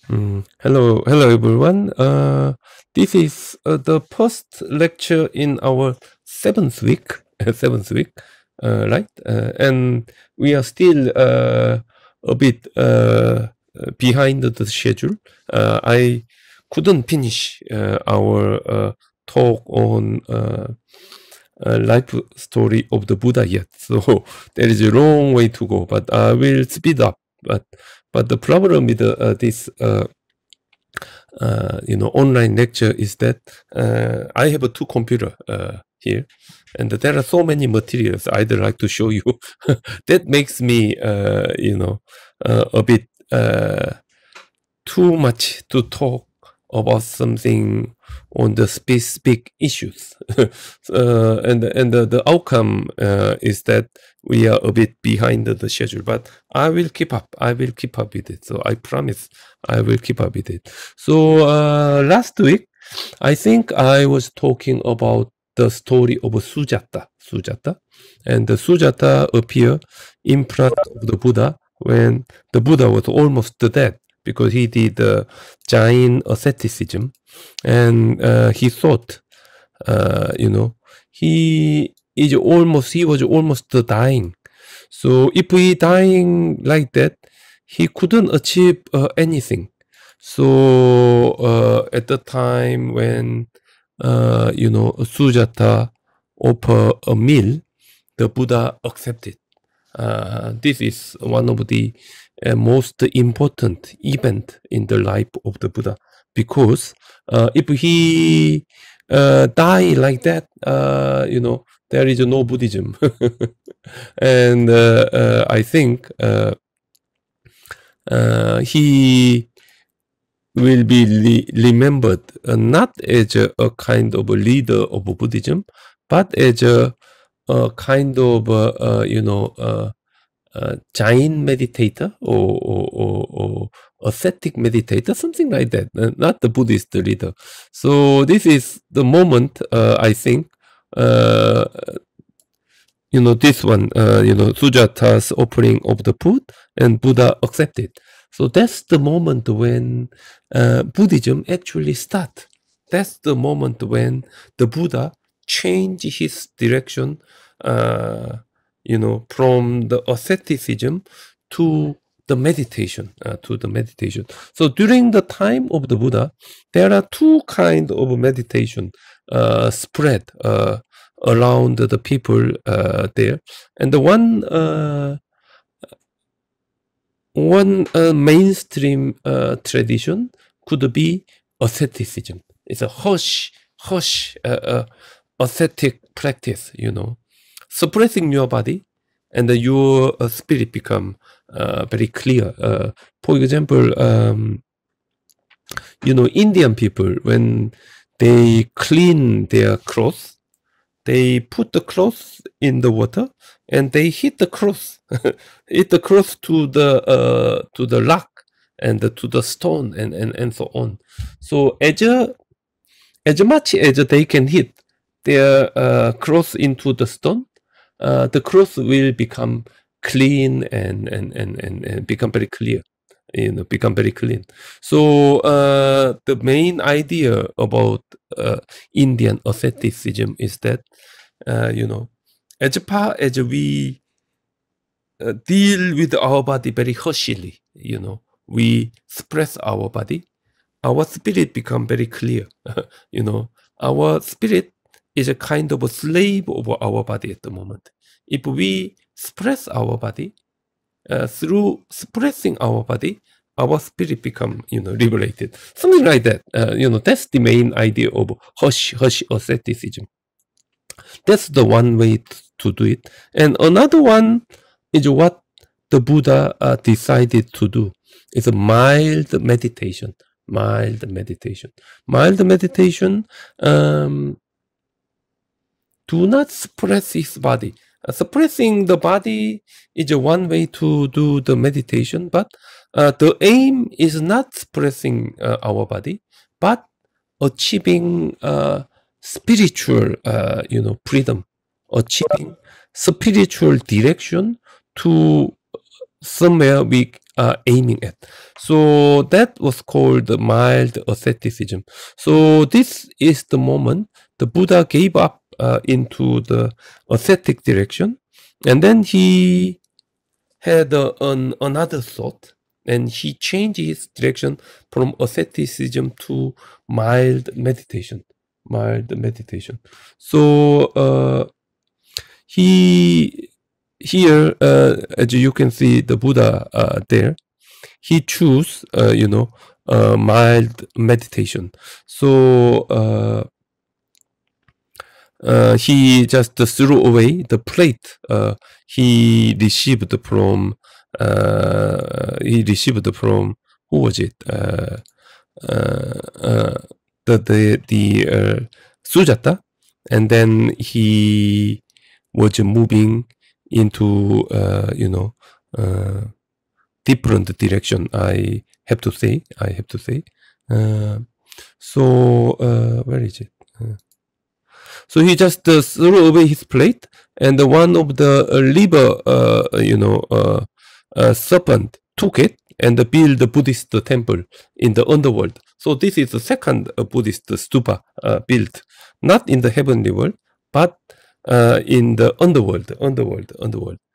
Hello everyone. This is the first lecture in our seventh week, right? And we are still a bit behind the schedule. I couldn't finish our talk on life story of the Buddha yet, so there is a long way to go. But I will speed up. But the problem with this online lecture is that I have a two computer here, and there are so many materials I'd like to show you. That makes me, a bit too much to talk about something on the specific issues. And the outcome is that we are a bit behind the schedule, but I will keep up. I will keep up with it. So I promise I will keep up with it. So last week, I think I was talking about the story of Sujata. And the Sujata appeared in front of the Buddha when the Buddha was almost dead, because he did Jain asceticism, and he thought, he was almost dying. So if he dying like that, he couldn't achieve anything. So at the time when Sujata offered a meal, the Buddha accepted. This is one of the most important event in the life of the Buddha, because if he die like that, there is no Buddhism. And I think he will be remembered not as a kind of a leader of Buddhism, but as a kind of Jain meditator or ascetic meditator, something like that, not the Buddhist leader. So this is the moment, I think, this one, Sujata's offering of the food, and Buddha accepted. So that's the moment when Buddhism actually start. That's the moment when the Buddha changed his direction, from the asceticism to the meditation, So during the time of the Buddha, there are two kinds of meditation spread around the people there, and the one mainstream tradition could be asceticism. It's a hush ascetic practice, suppressing your body, and your spirit become very clear. For example, Indian people, when they clean their clothes, they put the cloth in the water and they hit the cloth, to the rock and to the stone and so on. So as much as they can hit their cloth into the stone, the cloth will become clean and become very clear. Become very clean. So the main idea about Indian asceticism is that, as far as we deal with our body very harshly, we suppress our body, our spirit become very clear. Our spirit is a kind of a slave of our body at the moment. If we suppress our body, through suppressing our body, our spirit become, liberated. Something like that. That's the main idea of hush asceticism. That's the one way to do it. And another one is what the Buddha decided to do. It's a mild meditation. Mild meditation. Do not suppress his body. Suppressing the body is one way to do the meditation, but the aim is not suppressing our body, but achieving spiritual, freedom, achieving spiritual direction to somewhere we aiming at. So that was called mild asceticism. So this is the moment the Buddha gave up into the ascetic direction, and then he had another thought, and he changed his direction from asceticism to mild meditation. Mild meditation. So he here, as you can see, the Buddha there, he choose mild meditation. So he just threw away the plate he received from who was it? The Sujata, and then he was moving into different direction. I have to say. So where is it? So he just threw away his plate, and one of the liver, serpent took it and built the Buddhist temple in the underworld. So this is the second Buddhist stupa built, not in the heavenly world, but in the underworld.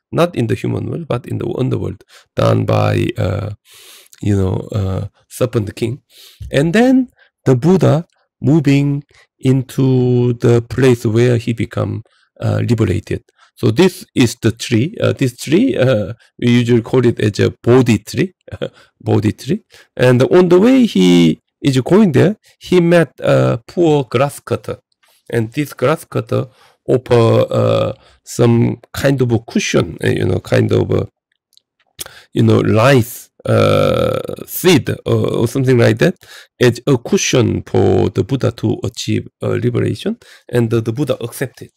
Not in the human world, but in the underworld, done by Serpent King. And then the Buddha moving into the place where he become liberated. So this is the tree. This tree, we usually call it as a Bodhi tree. Bodhi tree. And on the way he is going there, he met a poor grass cutter. And this grass cutter offer some kind of a cushion, rice seed or something like that as a cushion for the Buddha to achieve liberation, and the Buddha accepted.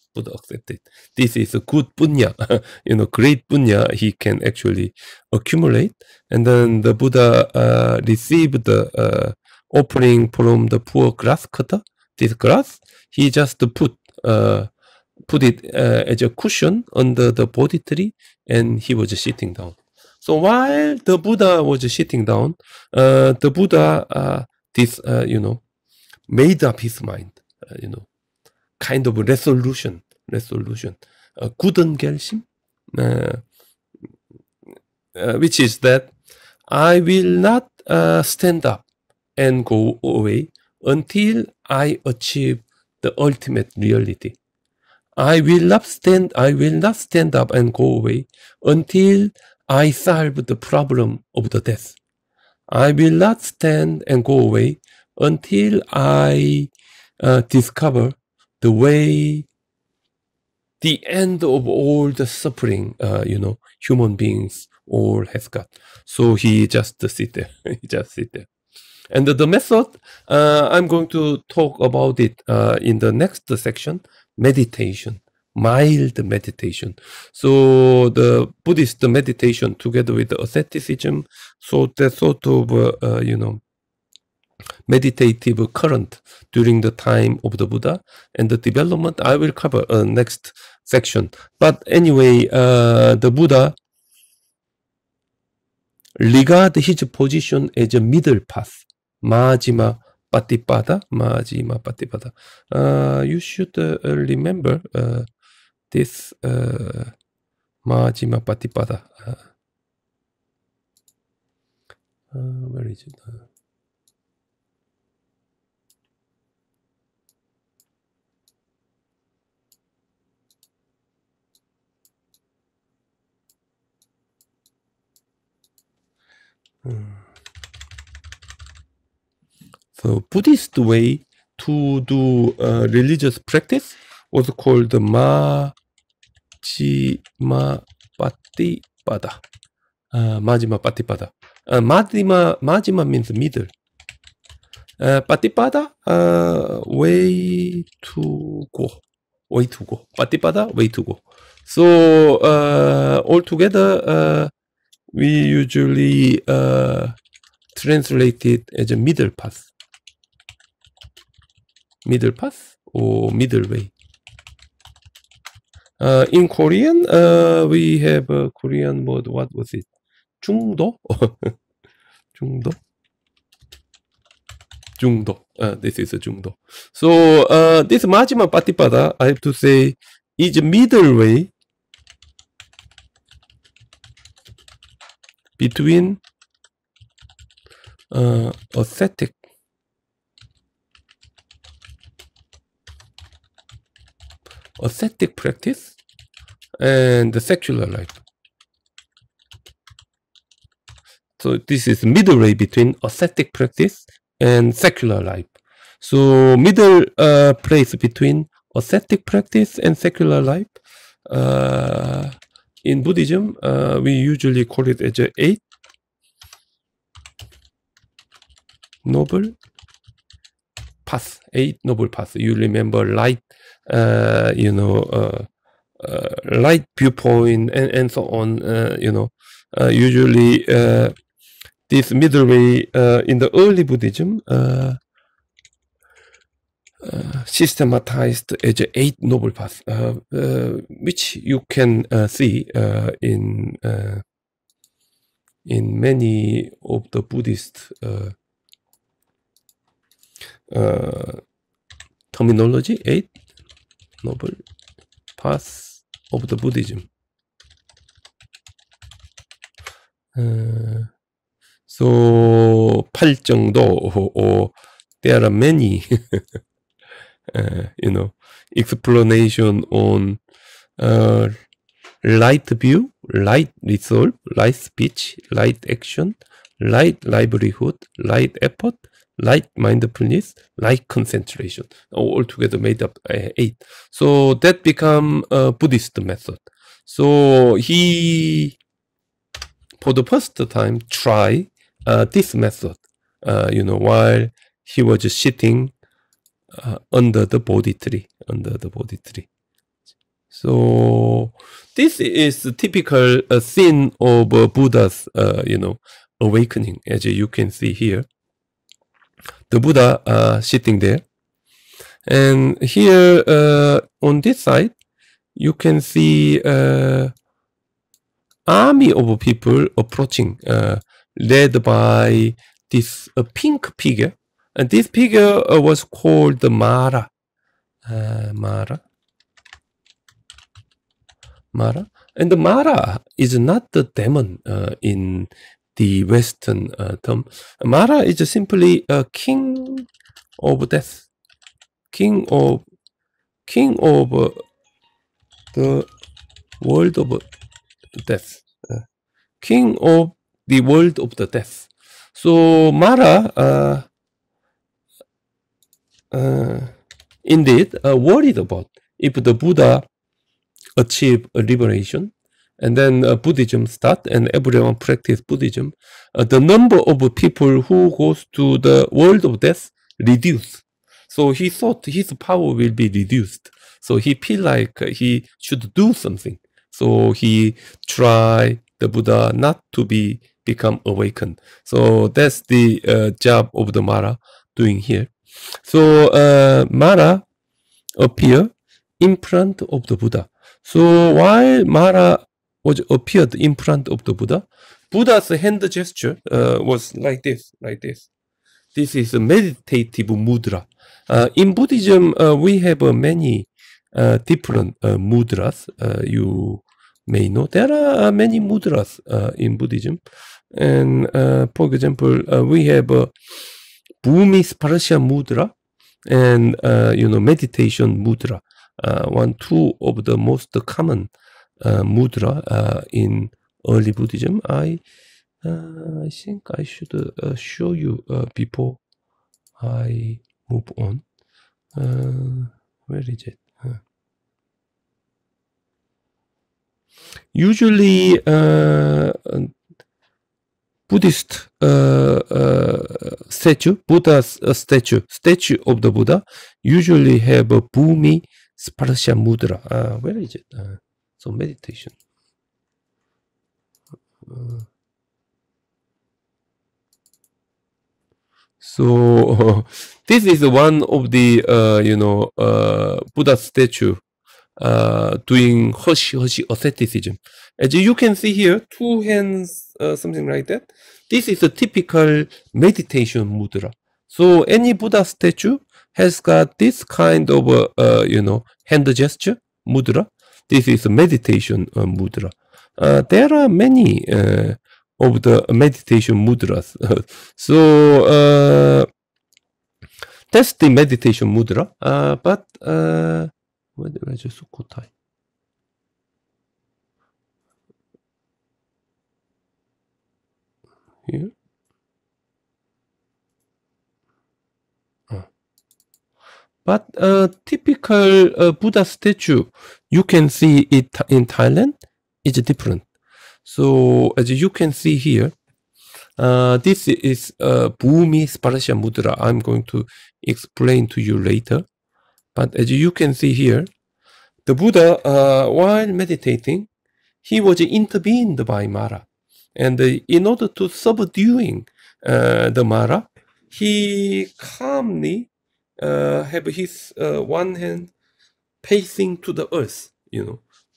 This is a good punya, great punya he can actually accumulate. And then the Buddha received the offering from the poor grass cutter. This grass, he just put it as a cushion under the Bodhi tree, and he was sitting down. So while the Buddha was sitting down, the Buddha made up his mind, kind of resolution, 굳은 결심, which is that I will not stand up and go away until I achieve the ultimate reality. I will not stand up and go away until I solve the problem of the death. I will not stand and go away until I discover the way, the end of all the suffering, human beings all has got. So he just sit there. And the method, I'm going to talk about it in the next section, meditation. Mild meditation. So the Buddhist meditation together with the asceticism, so that sort of meditative current during the time of the Buddha, and the development I will cover next section. But anyway, the Buddha regard his position as a middle path, Majjhima Patipada. You should remember this Majjhima Patipada. Where is it? So Buddhist way to do religious practice was called Majjhima Patipada. Majjhima Patipada. Majjhima means middle. Patipada, way to go. Patipada, way to go. So altogether, we usually translate it as a middle path. Middle path or middle way. In Korean, we have a Korean word. What was it? 중도? 중도? 중도. This is a 중도. So this Majjhima Patipada, I have to say, is middle way between ascetic practice and the secular life. So this is middle way between ascetic practice and secular life. So middle place between ascetic practice and secular life. In Buddhism, we usually call it as a 8 noble path. 8 noble path. You remember light, light viewpoint and so on. Usually this middle way in the early Buddhism systematized as 8 noble paths, which you can see in many of the Buddhist terminology. 8 noble paths of the Buddhism. So 8정도, or there are many explanation on light view, light resolve, light speech, light action, light livelihood, light effort, light mindfulness, light concentration, all together made up 8. So that become a Buddhist method. So he, for the first time, try this method, while he was sitting under the Bodhi tree, So this is the typical scene of Buddha's, awakening, as you can see here. The Buddha sitting there, and here on this side, you can see army of people approaching, led by this pink figure. And this figure was called the Mara. Mara. And the Mara is not the demon in the Western term. Mara is simply a king of death. King of the world of death. King of the world of the death. So Mara indeed worried about if the Buddha achieve a liberation, and then Buddhism start and everyone practice Buddhism, the number of people who goes to the world of death reduce. So he thought his power will be reduced. So he feel like he should do something. So he try the Buddha not to become awakened. So that's the job of the Mara doing here. So Mara appear in front of the Buddha. So while Mara was appeared in front of the Buddha, Buddha's hand gesture was like this. This is a meditative mudra. In Buddhism, we have many different mudras. You may know there are many mudras in Buddhism, and for example, we have Bhumi Sparsha mudra and meditation mudra. Two of the most common mudra in early Buddhism. I think I should show you before I move on. Where is it? Usually, Buddhist statue, Buddha's statue of the Buddha usually have a Bhumi Sparsha mudra. Where is it? So meditation. So this is one of the Buddha statue doing Hoshi asceticism. As you can see here, two hands, something like that. This is a typical meditation mudra. So any Buddha statue has got this kind of hand gesture mudra. This is a meditation mudra. There are many of the meditation mudras. So that's the meditation mudra. But where's your Sukhothai? Here. But a typical Buddha statue, you can see it in Thailand, is different. So as you can see here, this is Bhumi Sparasya Mudra. I'm going to explain to you later. But as you can see here, the Buddha, while meditating, he was intervened by Mara. And in order to subduing the Mara, he calmly have his one hand facing to the earth.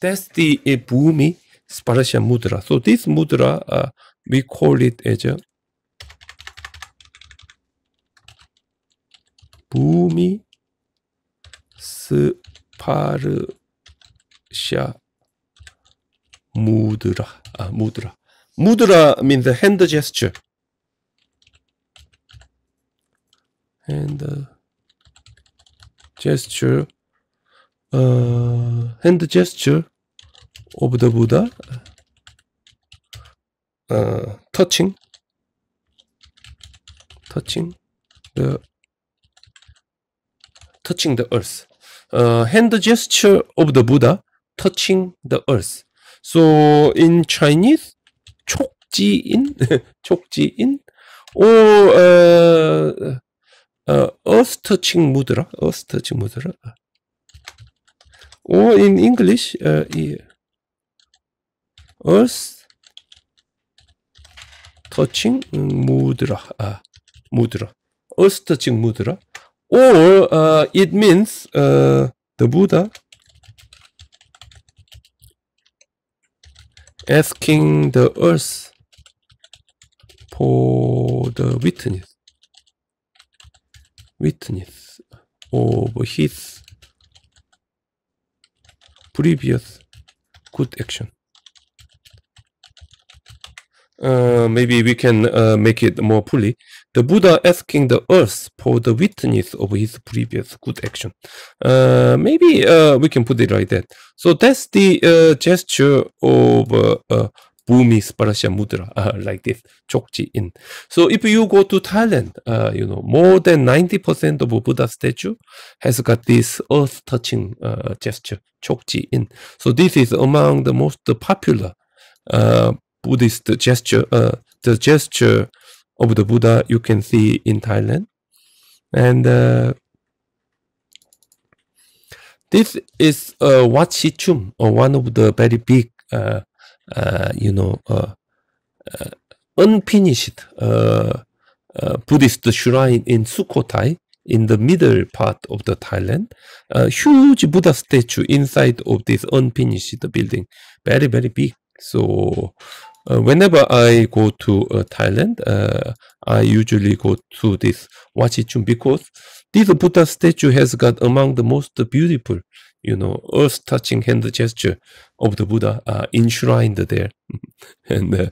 That's the Bhumi Sparasya Mudra. So this mudra, we call it as a Bhumi Sparasya Mudra. Mudra means the hand gesture. Hand gesture of the Buddha, touching the earth. Hand gesture of the Buddha touching the earth. So in Chinese, chokji-in, or earth touching mudra, or in English, earth touching mudra, earth touching mudra, or it means the Buddha asking the earth for the witness of his previous good action. Maybe we can make it more fully. The Buddha asking the earth for the witness of his previous good action. Maybe we can put it like that. So that's the gesture of Bhumi Sparasya Mudra, like this, chokji-in. So if you go to Thailand, more than 90% of Buddha statue has got this earth-touching gesture, chokji-in. So this is among the most popular Buddhist gesture, the gesture of the Buddha you can see in Thailand. And this is Wat Sichum, one of the very big, unfinished Buddhist shrine in Sukhothai, in the middle part of the Thailand. A huge Buddha statue inside of this unfinished building, very, very big. So whenever I go to Thailand, I usually go to this Wat Sichum because this Buddha statue has got among the most beautiful, earth-touching hand gesture of the Buddha enshrined there. And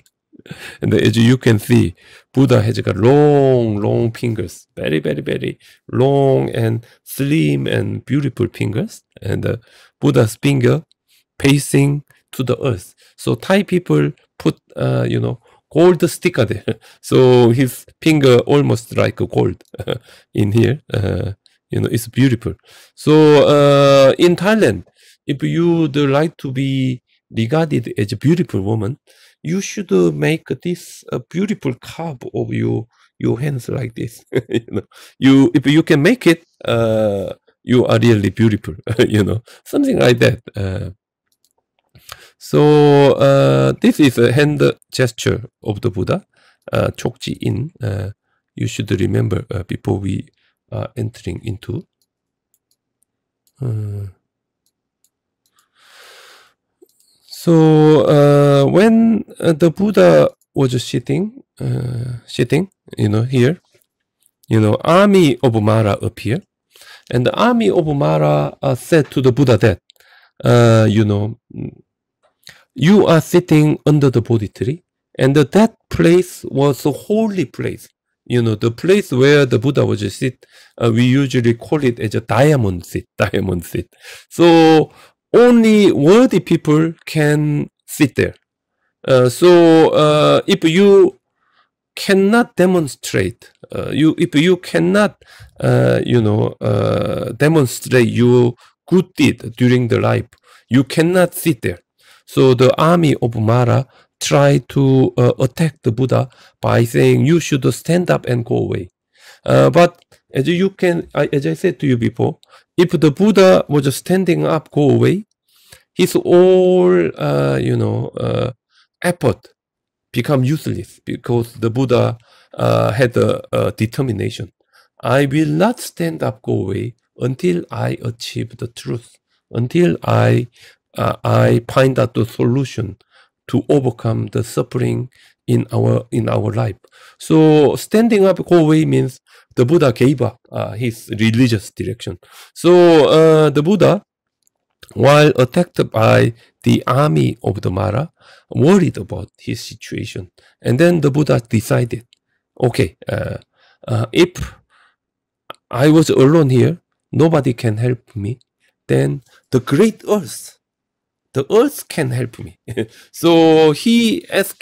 as you can see, Buddha has got long fingers, very, very, very long and slim and beautiful fingers. And Buddha's finger facing to the earth. So Thai people put, gold sticker there. So his finger almost like gold in here. It's beautiful. So in Thailand, if you would like to be regarded as a beautiful woman, you should make this beautiful carve of your hands like this. If you can make it, you are really beautiful. Something like that. So this is a hand gesture of the Buddha, chokji-in. You should remember before we are entering into. So when the Buddha was sitting, here, army of Mara appear, and the army of Mara said to the Buddha that, you are sitting under the Bodhi tree, and that place was a holy place. The place where the Buddha was sit, we usually call it as a diamond seat. So only worthy people can sit there. So if you cannot demonstrate, if you cannot, demonstrate your good deed during the life, you cannot sit there. So the army of Mara tried to attack the Buddha by saying you should stand up and go away. But as I said to you before, if the Buddha was standing up, go away, his all effort become useless, because the Buddha had a determination. I will not stand up, go away until I achieve the truth, until I find out the solution to overcome the suffering in our life. So standing up, go away means the Buddha gave up his religious direction. So the Buddha, while attacked by the army of the Mara, worried about his situation. And then the Buddha decided, okay, if I was alone here, nobody can help me, then the great earth, the earth can help me. So he was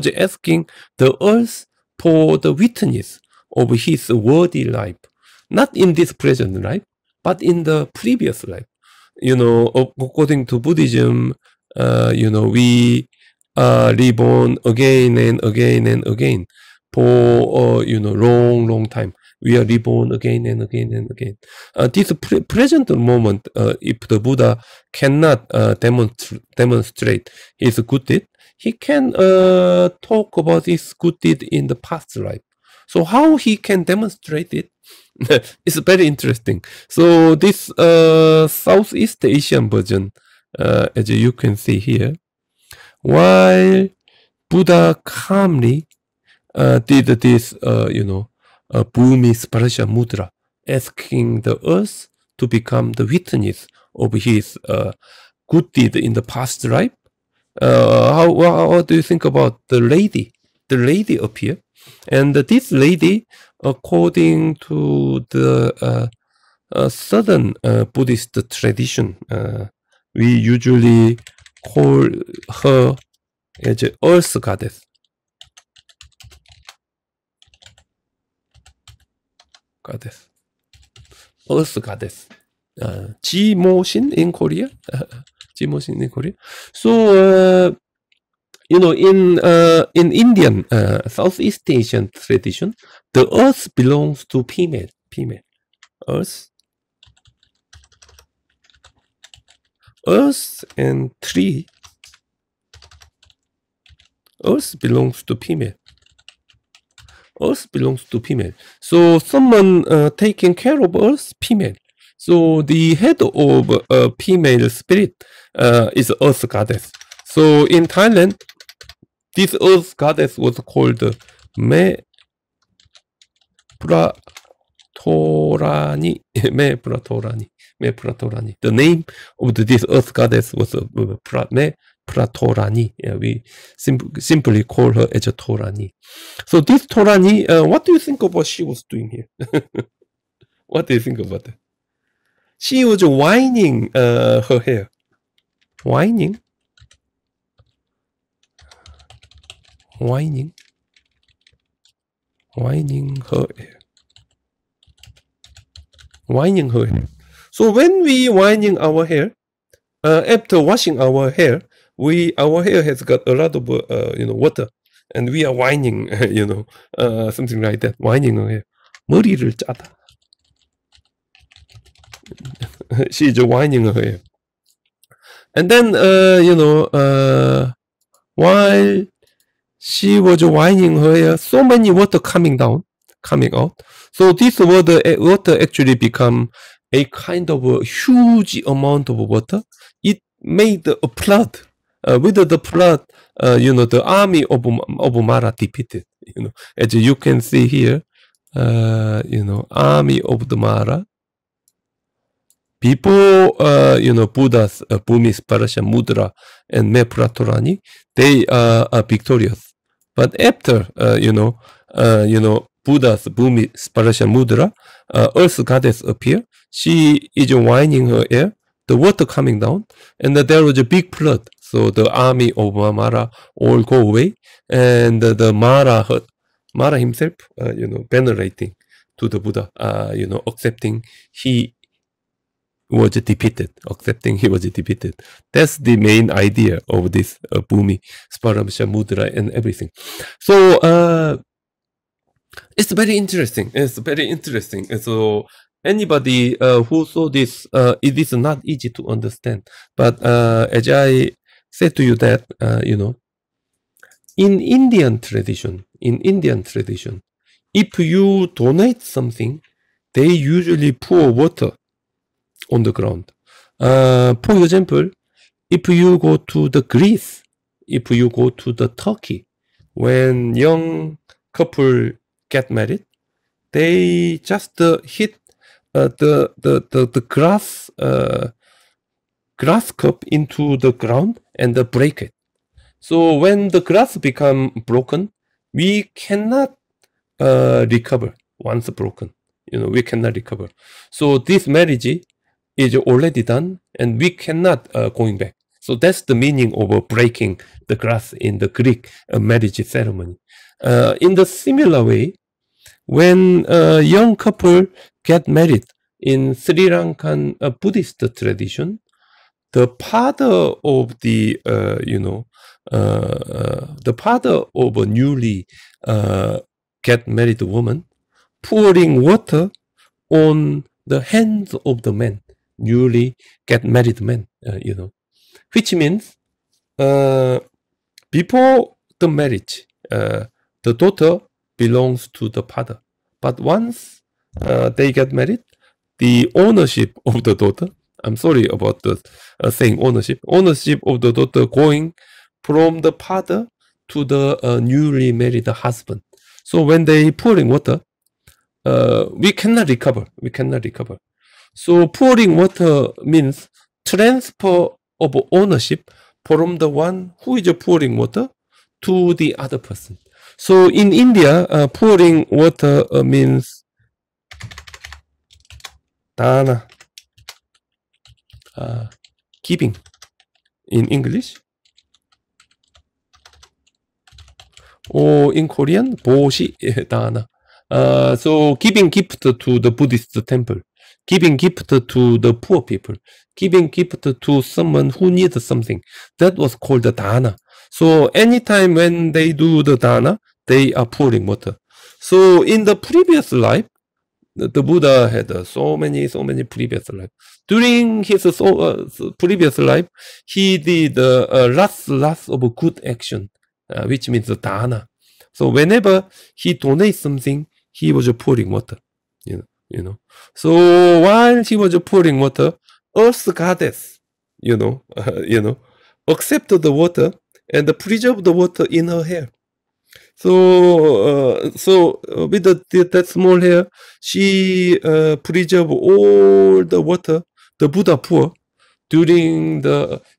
asking the earth for the witness of his worthy life, not in this present life, but in the previous life. According to Buddhism, we are reborn again and again and again for long time. We are reborn again and again and again. This present moment, if the Buddha cannot demonstrate his good deed, he can talk about his good deed in the past life. So how he can demonstrate it? It's very interesting. So this Southeast Asian version, as you can see here, while Buddha calmly did this, Bhumi Sparasha Mudra, asking the earth to become the witness of his good deed in the past life. How do you think about the lady? The lady appeared, and this lady, according to the southern Buddhist tradition, we usually call her as an earth goddess. Earth goddess. Jimoshin in Korea. Jimoshin in Korea. So, in Indian, Southeast Asian tradition, the earth belongs to female. Earth and tree. Earth belongs to female. Earth belongs to female. So someone taking care of earth, female. So the head of a female spirit is earth goddess. So in Thailand, this earth goddess was called Me Pratorani. Me Pratorani. The name of this earth goddess was Me Pratorani. We simply call her as a Torani. So this Torani, what do you think of what she was doing here? What do you think about that? She was winding her hair. Winding her hair. Winding her hair. So when we winding our hair, after washing our hair, our hair has got a lot of water, and we are winding, something like that. Winding her hair. 머리를 짜다. She is winding her hair. And then, while she was winding her hair, so many water coming out. So this water actually become a kind of a huge amount of water. It made a flood with the plot, the army of Mara defeated. As you can see here, army of the Mara. Before, Buddha's Bhumis, Parasha, Mudra, and Mepuratorani, they are victorious. But after, Buddha's Bhumis, Parasha, Mudra, Earth goddess appear. She is winding her hair, the water coming down, and there was a big flood. So the army of Mara all go away, and the Mara himself, venerating to the Buddha, accepting he was defeated, accepting he was defeated. That's the main idea of this Bhumi, Parasha, Mudra, and everything. So it's very interesting. It's very interesting. And so anybody who saw this, it is not easy to understand. But as I said to you that, in Indian tradition, if you donate something, they usually pour water on the ground. For example, if you go to the Greece, if you go to the Turkey, when young couple get married, they just hit the grass cup into the ground and break it. So when the grass become broken, we cannot recover once broken. We cannot recover. So this marriage is already done, and we cannot going back. So that's the meaning of breaking the grass in the Greek marriage ceremony. In the similar way, when a young couple get married in Sri Lankan Buddhist tradition, the father of the father of a newly get married woman pouring water on the hands of the man, newly get married man, which means before the marriage, the daughter belongs to the father. But once they get married, the ownership of the daughter, I'm sorry about the saying ownership of the daughter going from the father to the newly married husband. So when they pouring water, we cannot recover. So pouring water means transfer of ownership from the one who is pouring water to the other person. So in India, pouring water means dana, giving in English, or in Korean, boshi dana. So giving gift to the Buddhist temple, giving gift to the poor people, giving gift to someone who needs something. That was called the dana. So anytime when they do the dana, they are pouring water. So in the previous life, the Buddha had so many previous life. During his previous life, he did lots of good action, which means dana. So whenever he donates something, he was pouring water. So while he was pouring water, Earth goddess, accepted the water and preserved the water in her hair. So with that small hair, she preserved all the water the Buddha poured during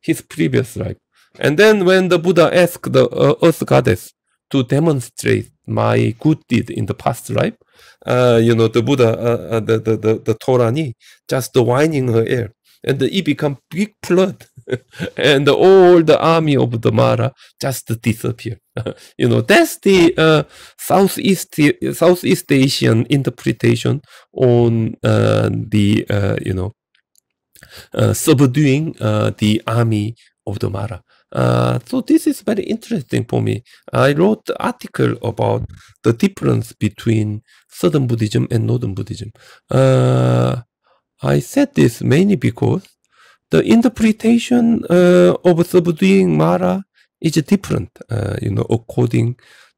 his previous life. And then when the Buddha asked the Earth goddess to demonstrate my good deed in the past life, the Buddha, the Torani, just winding her hair, and it become big flood, and all the army of the Mara just disappear. That's the Southeast Asian interpretation on the subduing the army of the Mara. So this is very interesting for me. I wrote an article about the difference between Southern Buddhism and Northern Buddhism. I said this mainly because the interpretation of subduing Mara is different, according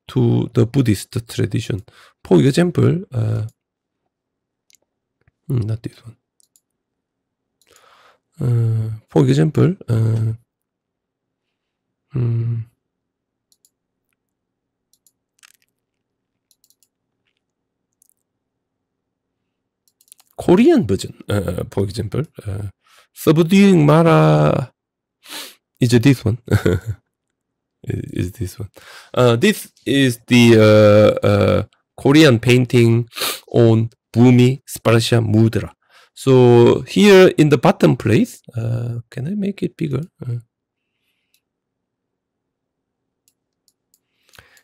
to the Buddhist tradition. For example, not this one. For example, Korean version, for example, subduing Mara is this one. Is this one? This is the Korean painting on Bhumi Sparsha Mudra. So here in the bottom place, can I make it bigger?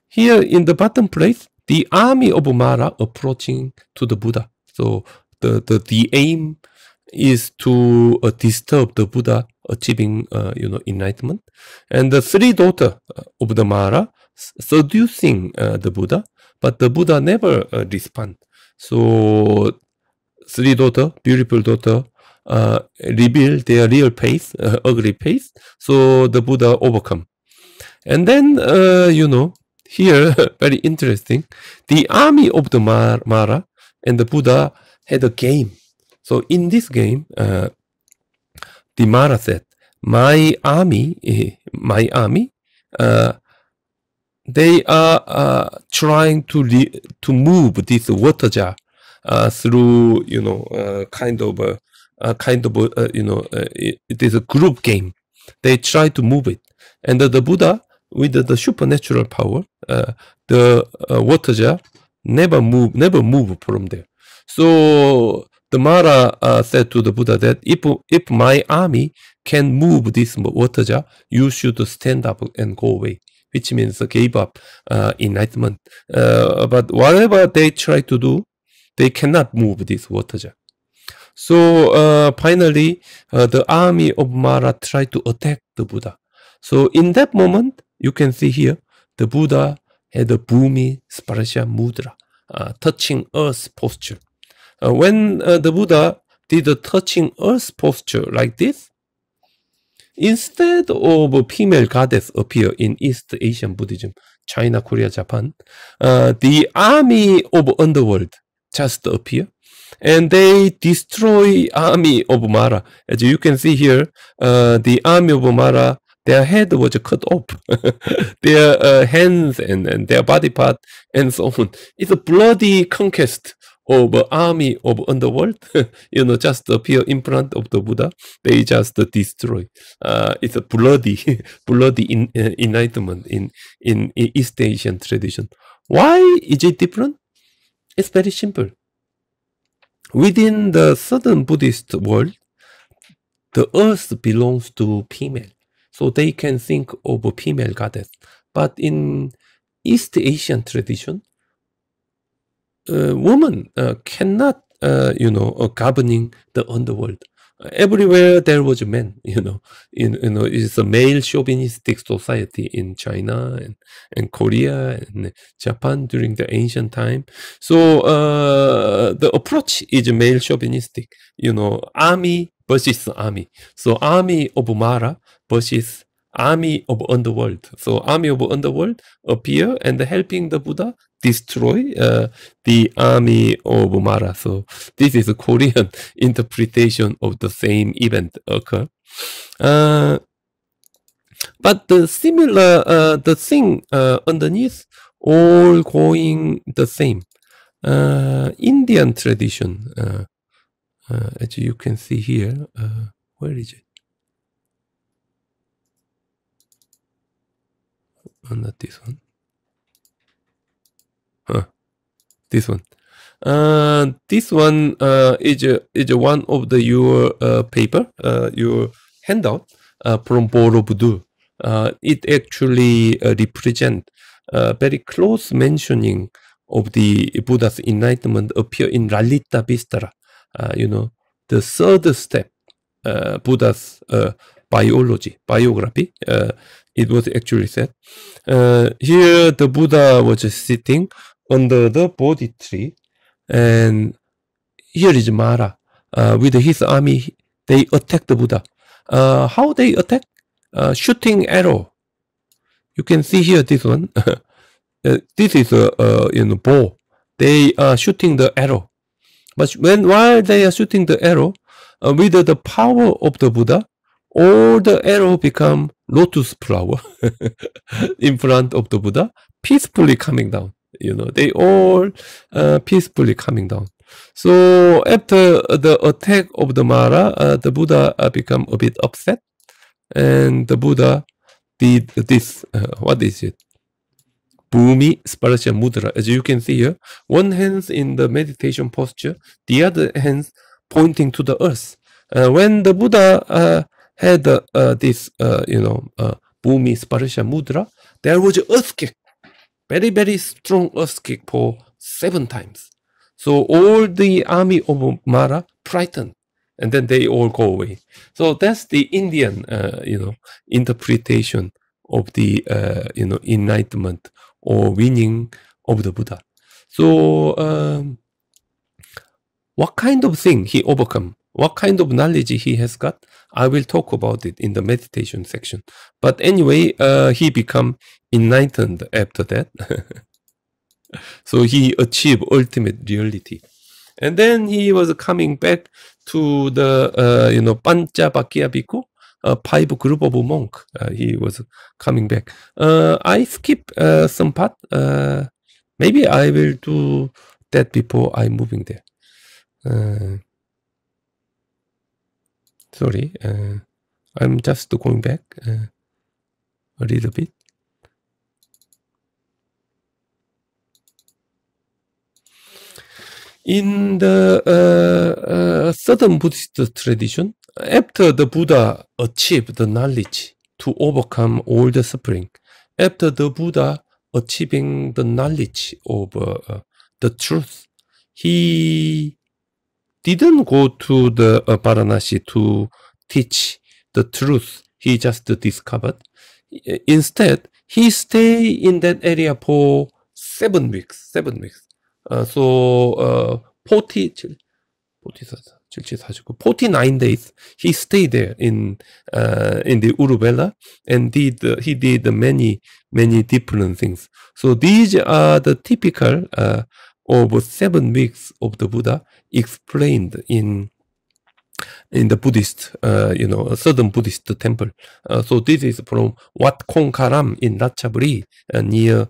Here in the bottom place, the army of Mara approaching to the Buddha. So the aim is to disturb the Buddha achieving enlightenment, and the three daughters of the Mara seducing the Buddha, but the Buddha never respond. So three daughters, beautiful daughter, reveal their real face, ugly face. So the Buddha overcome, and then here very interesting. The army of the Mara and the Buddha had a game. So in this game, the Mara said, my army, they are trying to move this water jar through, it is a group game. They try to move it, and the Buddha, with the supernatural power, the water jar never move from there. So the Mara said to the Buddha that if my army can move this water jar, you should stand up and go away, which means gave up enlightenment. But whatever they try to do, they cannot move this water jar. So finally, the army of Mara tried to attack the Buddha. So in that moment, you can see here, the Buddha had a Bhumi Sparsha Mudra, touching earth posture. When the Buddha did a touching earth posture like this, instead of a female goddess appear in East Asian Buddhism, China, Korea, Japan, the army of underworld just appear, and they destroy army of Mara. As you can see here, the army of Mara, their head was cut off, their hands and their body part and so on. It's a bloody conquest of army of underworld. Just appear in front of the Buddha. They just destroy. It's a bloody enlightenment in East Asian tradition. Why is it different? It's very simple. Within the Southern Buddhist world, the earth belongs to female. So they can think of a female goddess. But in East Asian tradition, woman cannot, governing the underworld. Everywhere there was a man, it's a male chauvinistic society in China and Korea and Japan during the ancient time. So the approach is male chauvinistic, army versus army. So army of Mara versus army of underworld. So army of underworld appear and helping the Buddha destroy the army of Mara. So this is a Korean interpretation of the same event occur. But the similar, the thing underneath, all going the same. Indian tradition, as you can see here, where is it? Not this one. This one. This one is one of your paper, your handout from Borobudur. It actually represent very close mentioning of the Buddha's enlightenment appear in Lalita Vistara. The third step, Buddha's biography. It was actually said. Here the Buddha was sitting under the Bodhi tree, and here is Mara with his army. They attack the Buddha. How they attack? Shooting arrow. You can see here this one. This is a bow. They are shooting the arrow. But while they are shooting the arrow, with the power of the Buddha, all the arrow become lotus flower in front of the Buddha, peacefully coming down. They all peacefully coming down. So after the attack of the Mara, the Buddha become a bit upset, and the Buddha did this. What is it? Bhumi Sparsha Mudra. As you can see here, one hand in the meditation posture, the other hand pointing to the earth. When the Buddha had this, Bhumi Sparsha Mudra, there was an earthquake, very, very strong earthquake for 7 times. So all the army of Mara frightened, and then they all go away. So that's the Indian, interpretation of the, enlightenment or winning of the Buddha. So what kind of thing he overcome? What kind of knowledge he has got? I will talk about it in the meditation section. But anyway, he become enlightened after that. So he achieved ultimate reality. And then he was coming back to the, Panchabhakya Bhikkhu, 5 group of monk. He was coming back. I skip some part. Maybe I will do that before I'm moving there. Sorry, I'm just going back a little bit. In the Southern Buddhist tradition, after the Buddha achieved the knowledge to overcome all the suffering, after the Buddha achieving the knowledge of the truth, he didn't go to the Varanasi to teach the truth he just discovered. Instead, he stayed in that area for 7 weeks. 7 weeks. So 49 days he stayed there in the Uruvela, and he did many different things. So these are the typical of 7 weeks of the Buddha explained in the Buddhist, Southern Buddhist temple. So this is from Wat Khong Karam in Ratchaburi near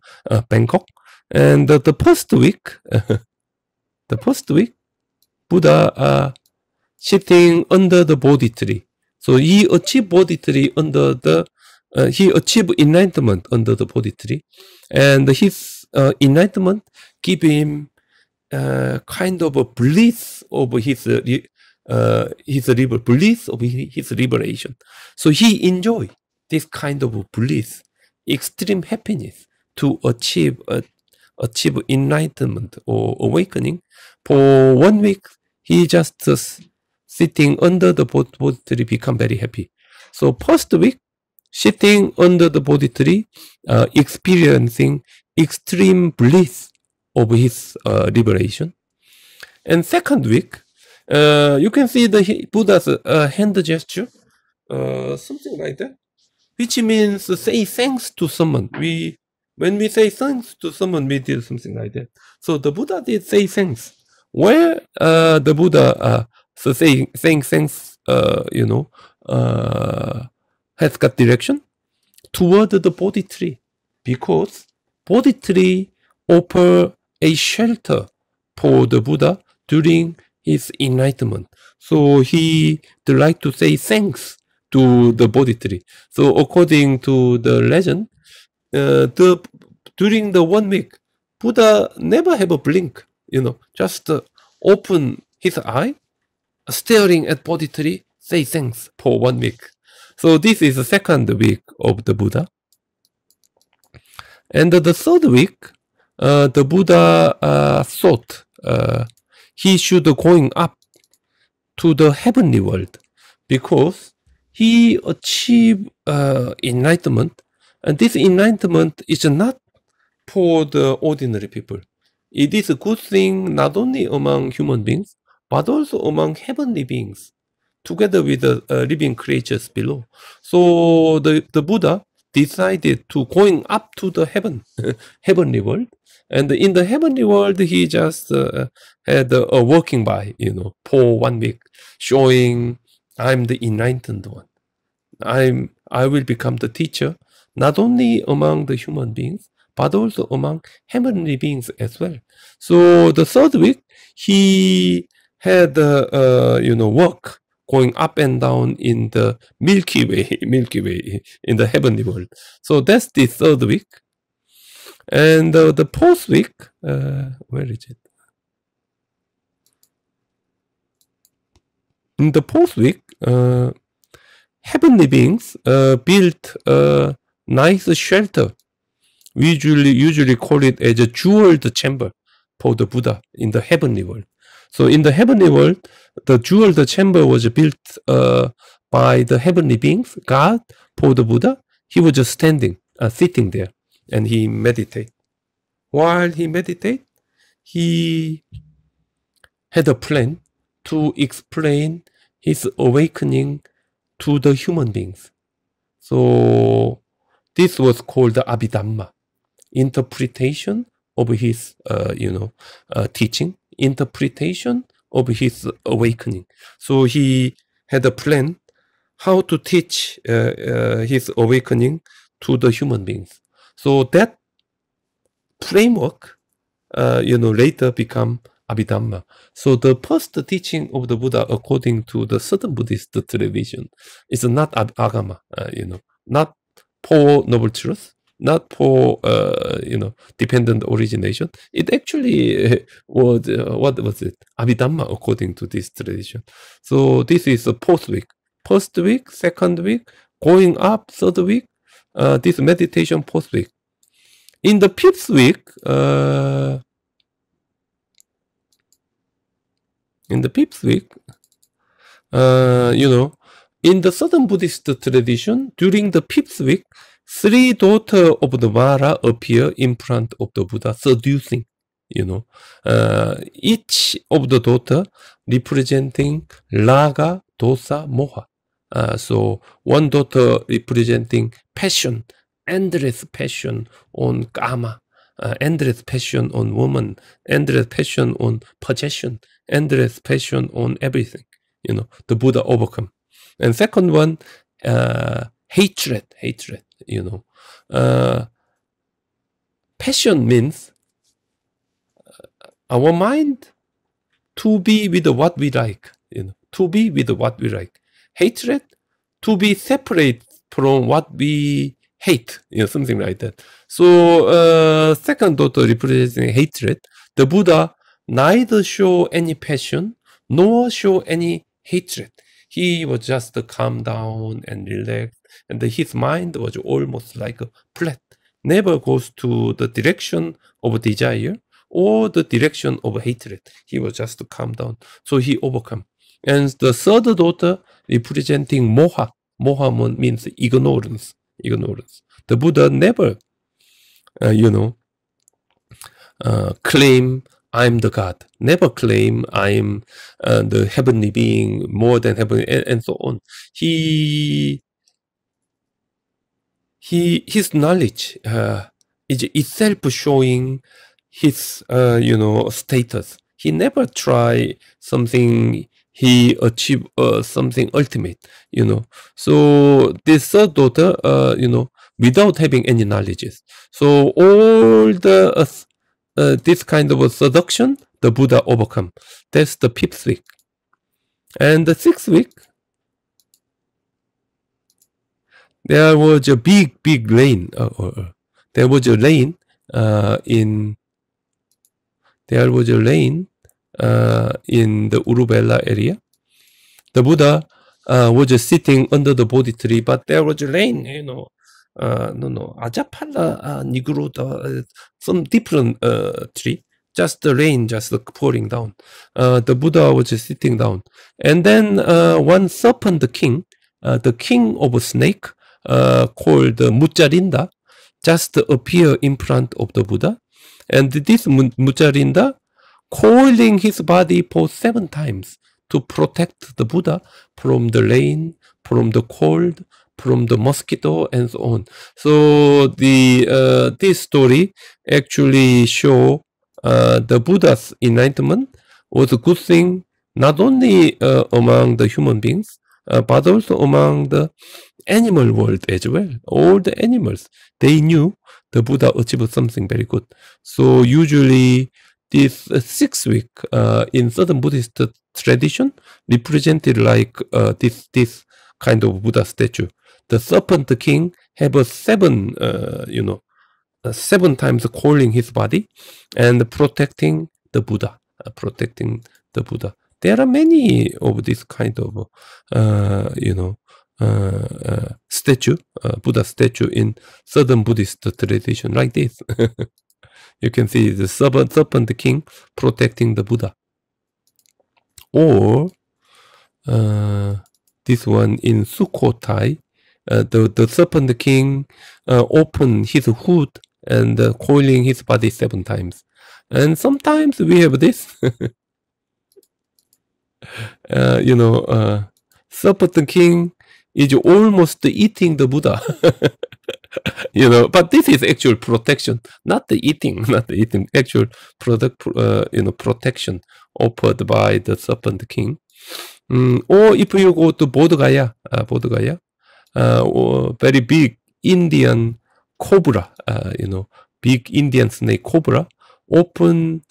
Bangkok. And the first week, Buddha sitting under the Bodhi tree. So he achieved Bodhi tree under the, he achieved enlightenment under the Bodhi tree, and his enlightenment give him kind of a bliss of his bliss of his liberation. So he enjoyed this kind of bliss, extreme happiness to achieve enlightenment or awakening. For 1 week, he just sitting under the Bodhi tree become very happy. So first week, sitting under the Bodhi tree, experiencing extreme bliss of his liberation. And second week, you can see the Buddha's hand gesture, something like that, which means say thanks to someone. When we say thanks to someone, we did something like that. So the Buddha did say thanks. Where the Buddha saying thanks, has got direction toward the Bodhi tree, because Bodhi tree offer a shelter for the Buddha during his enlightenment. So he would like to say thanks to the Bodhi tree. So according to the legend, during the 1 week, Buddha never have a blink, just open his eye, staring at Bodhi tree, say thanks for 1 week. So this is the second week of the Buddha. And the third week, the Buddha thought he should going up to the heavenly world, because he achieved enlightenment, and this enlightenment is not for the ordinary people. It is a good thing not only among human beings, but also among heavenly beings, together with the living creatures below. So the Buddha decided to going up to the heavenly world. And in the heavenly world, he just had a walking by, for 1 week, showing I'm the enlightened one. I'm I will become the teacher, not only among the human beings, but also among heavenly beings as well. So the third week, he had work going up and down in the Milky Way in the heavenly world. So that's the third week. And the fourth week, where is it? In the fourth week, heavenly beings built a nice shelter. We usually call it as a jeweled chamber for the Buddha in the heavenly world. So in the heavenly world, the jeweled chamber was built by the heavenly beings, God, for the Buddha. He was just sitting there, and he meditated. While he meditated, he had a plan to explain his awakening to the human beings. So this was called the Abhidhamma, interpretation of his teaching, interpretation of his awakening. So he had a plan how to teach his awakening to the human beings. So that framework later become Abhidhamma. So the first teaching of the Buddha, according to the Southern Buddhist tradition, is not Agama, not for noble truth, not for dependent origination. It actually was what was it? Abhidhamma, according to this tradition. So this is the fourth week. First week, second week, going up, third week, this meditation fourth week. In the fifth week, in the Southern Buddhist tradition, during the fifth week, 3 daughters of the Mara appear in front of the Buddha, seducing. Each of the daughter representing Raga, Dosa, Moha. So one daughter representing passion, endless passion on Kama, endless passion on woman, endless passion on possession, endless passion on everything. The Buddha overcome. And second one, hatred. Passion means our mind to be with what we like, to be with what we like. Hatred, to be separate from what we hate, something like that. So second daughter representing hatred, the Buddha neither show any passion nor show any hatred. He was just calm down and relaxed, and his mind was almost like a flat, never goes to the direction of desire or the direction of hatred. He was just calm down. So he overcome. And the third daughter representing Moha. Moha means ignorance. The Buddha never, claim I'm the God. Never claim I'm the heavenly being, more than heavenly, and so on. His knowledge is itself showing his, status. He never try something. He achieved something ultimate, So this third daughter, without having any knowledges. So all the this kind of a seduction, the Buddha overcome. That's the fifth week. And the sixth week, there was a big rain. There was a rain in the Uruvela area. The Buddha was sitting under the Bodhi tree, but there was rain, Ajapala Nigruta, some different tree, just the rain just pouring down. The Buddha was sitting down. And then one serpent king, the king of a snake, called Mucharinda, just appeared in front of the Buddha. And this Mucharinda coiling his body for 7 times to protect the Buddha from the rain, from the cold, from the mosquito, and so on. So this story actually show the Buddha's enlightenment was a good thing, not only among the human beings, but also among the animal world as well. All the animals, they knew the Buddha achieved something very good. So usually this 6 week in southern Buddhist tradition represented like this kind of Buddha statue. The serpent king have a 7 7 times calling his body and protecting the Buddha, There are many of this kind of statue, Buddha statue in southern Buddhist tradition like this. You can see the serpent king protecting the Buddha. Or this one in Sukhothai, the serpent king opened his hood and coiling his body 7 times. And sometimes we have this, serpent king is almost eating the Buddha. But this is actual protection, not the eating, actual protection offered by the serpent king. Or if you go to Bodh Gaya, very big Indian cobra, big Indian snake cobra, open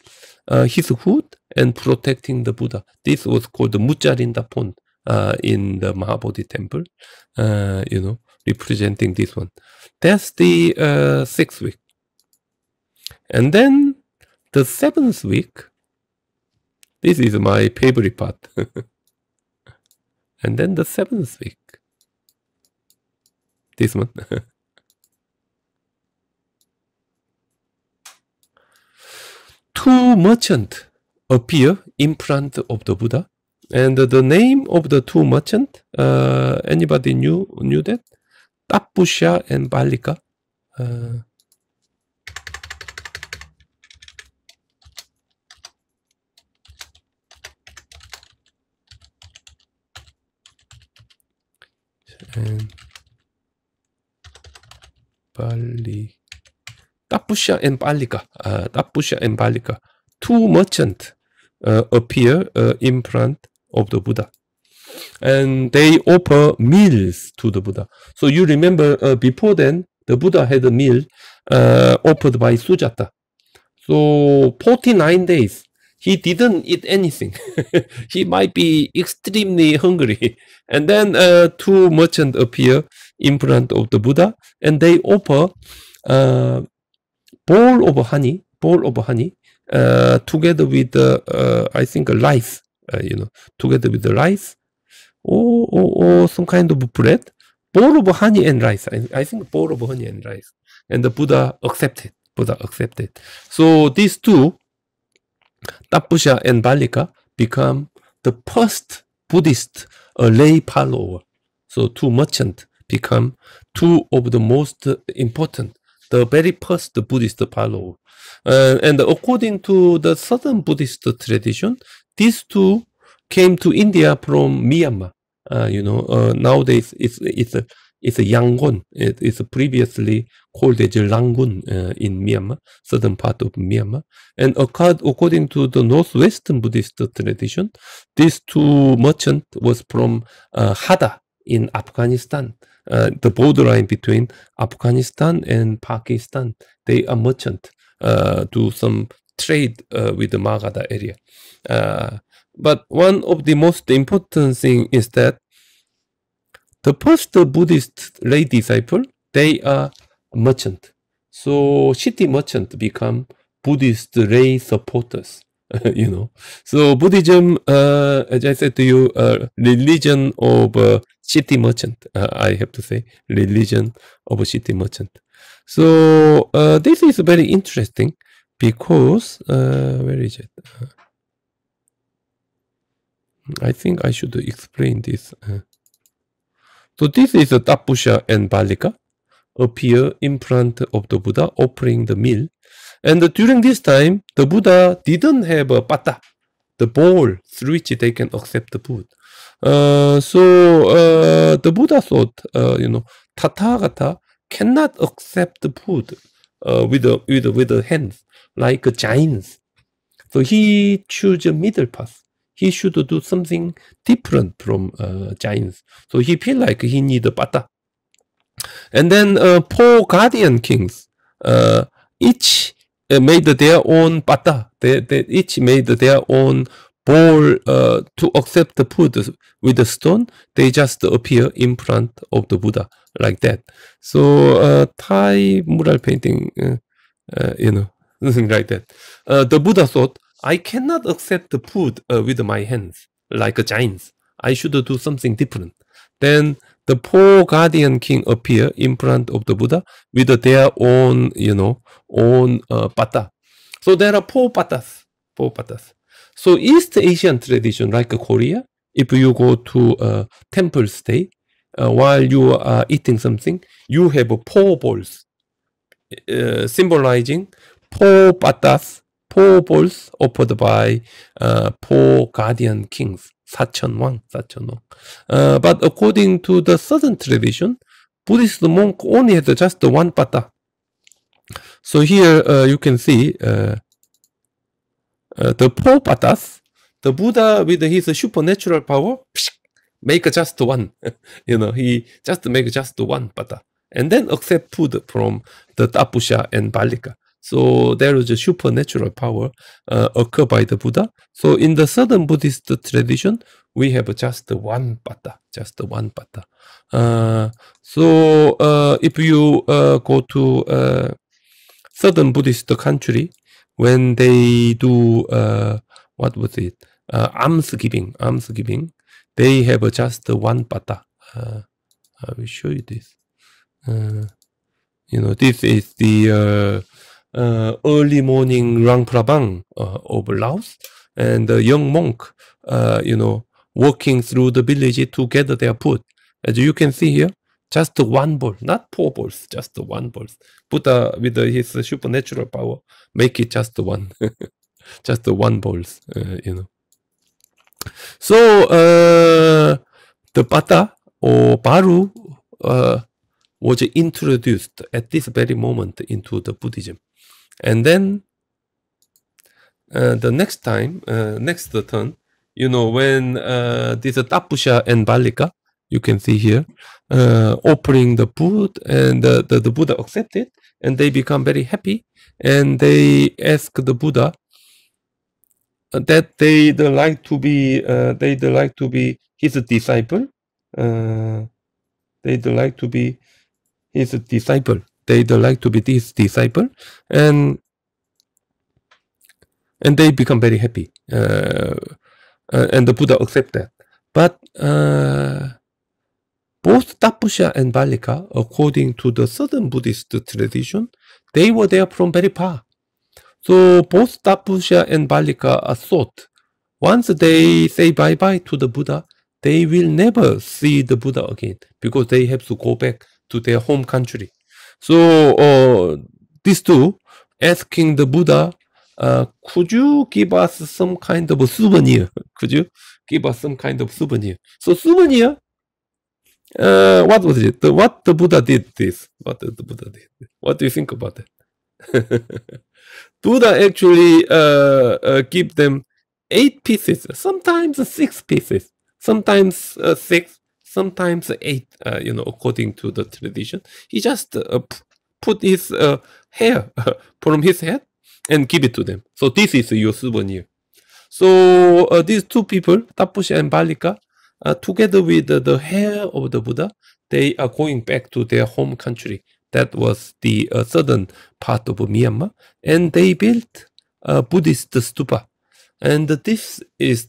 his hood and protecting the Buddha. This was called the Mucharinda Pond in the Mahabodhi temple, representing this one. That's the 6th week. And then the 7th week, this is my favorite part. And then the 7th week, this one. Two merchants appear in front of the Buddha. And the name of the two merchants, anybody knew that? Tapusha and Balika. And Tapusha and Balika. Two merchants appear in front of the Buddha. And they offer meals to the Buddha. So you remember before then, the Buddha had a meal offered by Sujata. So 49 days, he didn't eat anything. He might be extremely hungry. And then two merchants appear in front of the Buddha, and they offer bowl of honey, together with I think rice, together with the rice, or some kind of bread, bowl of honey and rice. I think bowl of honey and rice, and the Buddha accepted. So these two, Tapusha and Balika, become the first Buddhist lay follower. So two merchants become two of the most important, the very first Buddhist follower. And according to the southern Buddhist tradition, these two came to India from Myanmar. Nowadays it's a Yangon. It is previously called as Rangoon in Myanmar, southern part of Myanmar. And according to the northwestern Buddhist tradition, these two merchants was from Hada in Afghanistan, the borderline between Afghanistan and Pakistan. They are merchant, do some trade with the Magadha area. But one of the most important thing is that the first Buddhist lay disciple, they are merchant. So city merchant become Buddhist lay supporters. So Buddhism, as I said to you, religion of city merchant. I have to say, religion of a city merchant. So this is very interesting because where is it? I think I should explain this. So this is a Tapusha and Balika appear in front of the Buddha offering the meal. And during this time, the Buddha didn't have a pata, the bowl through which they can accept the food. So the Buddha thought, Tathagata cannot accept the food with the hands like giants. So he chose a middle path. He should do something different from giants. So he feel like he need a pata. And then 4 guardian kings, each made their own bata. They each made their own bowl to accept the food with the stone. They just appear in front of the Buddha like that. So Thai mural painting, you know, like that. The Buddha thought, I cannot accept the food with my hands like a giant. I should do something different. Then the 4 guardian king appear in front of the Buddha with their own, own bata. So there are 4 batas. 4 batas. So East Asian tradition, like Korea, if you go to a temple stay, while you are eating something, you have 4 bowls, symbolizing 4 batas, 4 bowls offered by 4 guardian kings. 사천왕. But according to the southern tradition, Buddhist monk only has just 1 bata. So here you can see the 4 batas. The Buddha with his supernatural power make just 1. He just make just 1 bata, and then accept food from the Tapusha and Ballika. So there is a supernatural power occurred by the Buddha. So in the southern Buddhist tradition, we have just 1 bata, So if you go to southern Buddhist country, when they do what was it? Almsgiving, they have just 1 bata. I will show you this. This is the early morning Luang Prabang of Laos, and the young monk, walking through the village to gather their food. As you can see here, just 1 bowl, not 4 bowls, just 1 bowl. Buddha, with his supernatural power, make it just 1, just 1 bowls, So the bata or baru was introduced at this very moment into the Buddhism. And then the next time, next turn, when this Tapusha and Ballika, you can see here, offering the food, and the Buddha accepted, and they become very happy, and they ask the Buddha that they'd like to be his disciple. They'd like to be his disciple. And they become very happy, and the Buddha accept that. But both Tapusha and Ballika, according to the southern Buddhist tradition, they were there from very far. So both Tapusha and Ballika are thought, once they say bye-bye to the Buddha, they will never see the Buddha again, because they have to go back to their home country. So these two asking the Buddha, could you give us some kind of a souvenir? Could you give us some kind of souvenir? So souvenir, what was it? What the Buddha did this? What the Buddha did? What do you think about that? Buddha actually give them 8 pieces, sometimes 6 pieces, sometimes 6, sometimes 8, according to the tradition. He just put his hair from his head and give it to them. So this is your souvenir. So these 2 people, Tapusha and Ballika, together with the hair of the Buddha, they are going back to their home country. That was the southern part of Myanmar, and they built a Buddhist stupa. And this is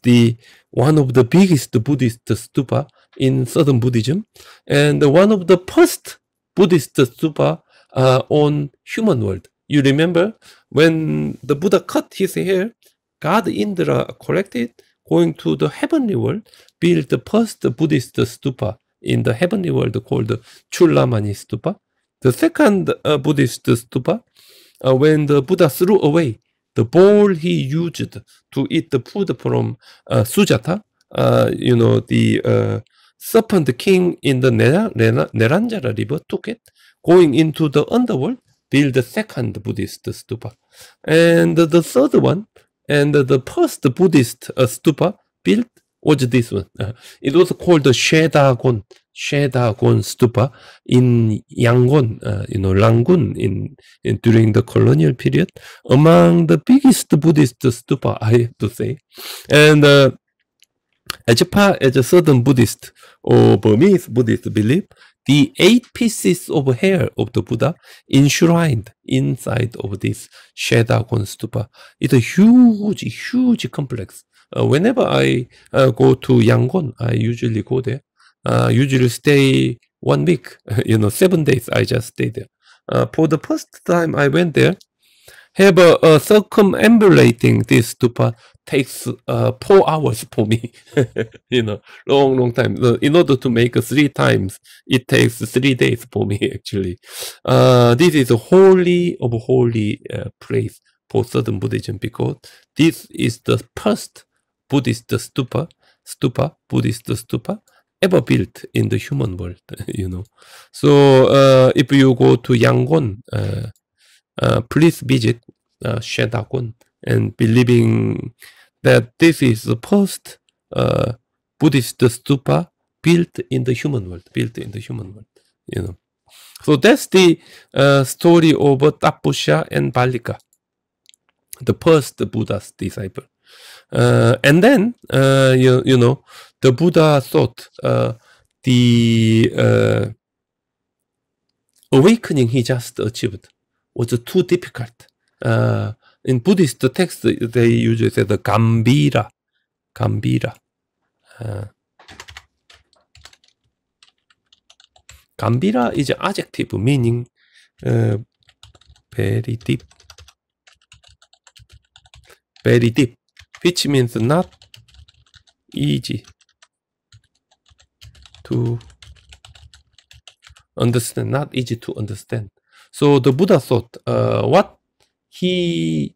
one of the biggest Buddhist stupa in southern Buddhism, and one of the first Buddhist stupa on human world. You remember when the Buddha cut his hair, God Indra collected, going to the heavenly world, built the first Buddhist stupa in the heavenly world called Chulamani stupa. The second Buddhist stupa, when the Buddha threw away the bowl he used to eat the food from Sujata, the serpent king in the Neranjara river took it, going into the underworld, built the second Buddhist stupa. And the third one, and the first Buddhist stupa built was this one. It was called the Shwedagon Stupa in Yangon, Rangoon during the colonial period, among the biggest Buddhist stupa, I have to say. And as far as a certain Buddhist or Burmese Buddhist believe, the 8 pieces of hair of the Buddha enshrined inside of this Shwedagon stupa. It's a huge complex. Whenever I go to Yangon, I usually go there. Usually stay 1 week, 7 days. I just stay there. For the first time I went there, have a circumambulating this stupa takes 4 hours for me. Long time. In order to make 3 times, it takes 3 days for me actually. This is a holy place for Southern Buddhism, because this is the first Buddhist stupa ever built in the human world. So if you go to Yangon, please visit Shwedagon, and believing that this is the first Buddhist stupa built in the human world. So that's the story of Tapusha and Ballika, the first Buddha's disciple. And then the Buddha thought the awakening he just achieved was too difficult. In Buddhist text, they usually say the Gambira. Gambira is an adjective meaning very deep, which means not easy to understand, So the Buddha thought what he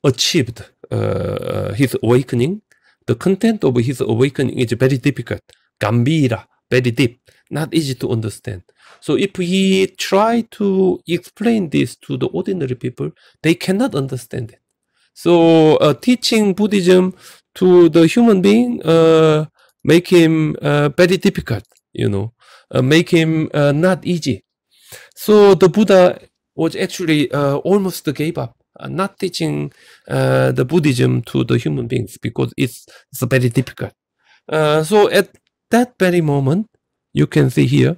achieved, his awakening, the content of his awakening is very difficult. Gambira, very deep, not easy to understand. So if he try to explain this to the ordinary people, they cannot understand it. So teaching Buddhism to the human being make him very difficult, make him not easy. So the Buddha was actually almost gave up, not teaching the Buddhism to the human beings, because it's very difficult. So at that very moment, you can see here,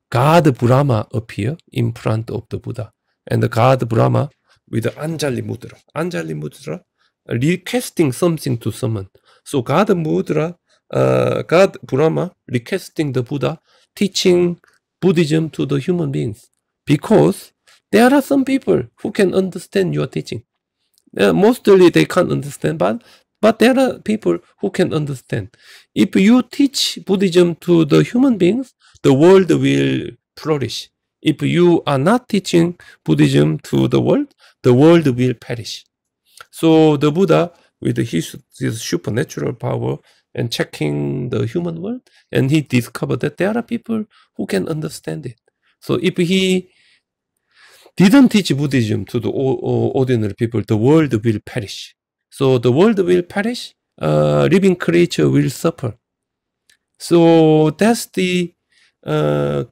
God Brahma appear in front of the Buddha, and the God Brahma with the Anjali Mudra, requesting something to someone. So God Brahma requesting the Buddha teaching Buddhism to the human beings, because there are some people who can understand your teaching. Mostly they can't understand, but there are people who can understand. If you teach Buddhism to the human beings, the world will flourish. If you are not teaching Buddhism to the world will perish. So the Buddha, with his supernatural power and checking the human world, and he discovered that there are people who can understand it. So if he didn't teach Buddhism to the ordinary people, the world will perish. So the world will perish, living creature will suffer. So that's the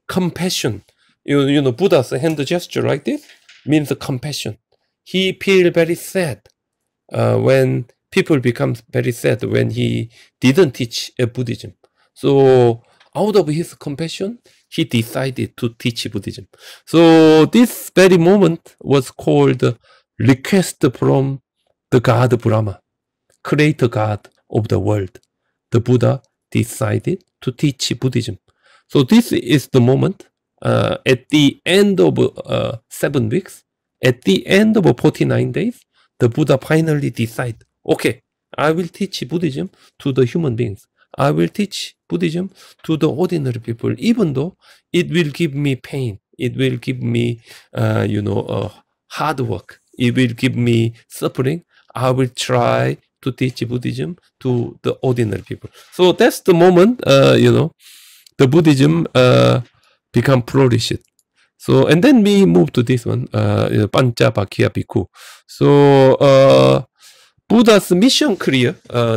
compassion. Buddha's hand gesture like this means compassion. He feels very sad when people become very sad when he didn't teach Buddhism. So out of his compassion, he decided to teach Buddhism. So this very moment was called request from the God Brahma, creator God of the world. The Buddha decided to teach Buddhism. So this is the moment at the end of 7 weeks, at the end of 49 days, the Buddha finally decided, okay, I will teach Buddhism to the human beings. I will teach Buddhism to the ordinary people, even though it will give me pain. It will give me, hard work. It will give me suffering. I will try to teach Buddhism to the ordinary people. So that's the moment, the Buddhism become flourished. So, and then we move to this one, Pancha Bhakya Bhikkhu. So, Buddha's mission clear,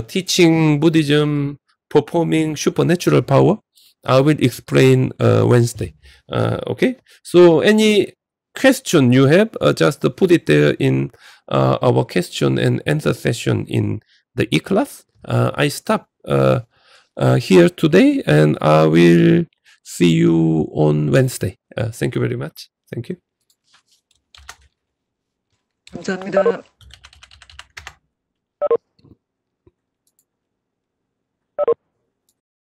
teaching Buddhism, performing supernatural power. I will explain Wednesday. Okay, so any question you have, just put it there in our question and answer session in the e-class. I stop here today, and I will see you on Wednesday. Thank you very much. Thank you. 감사합니다.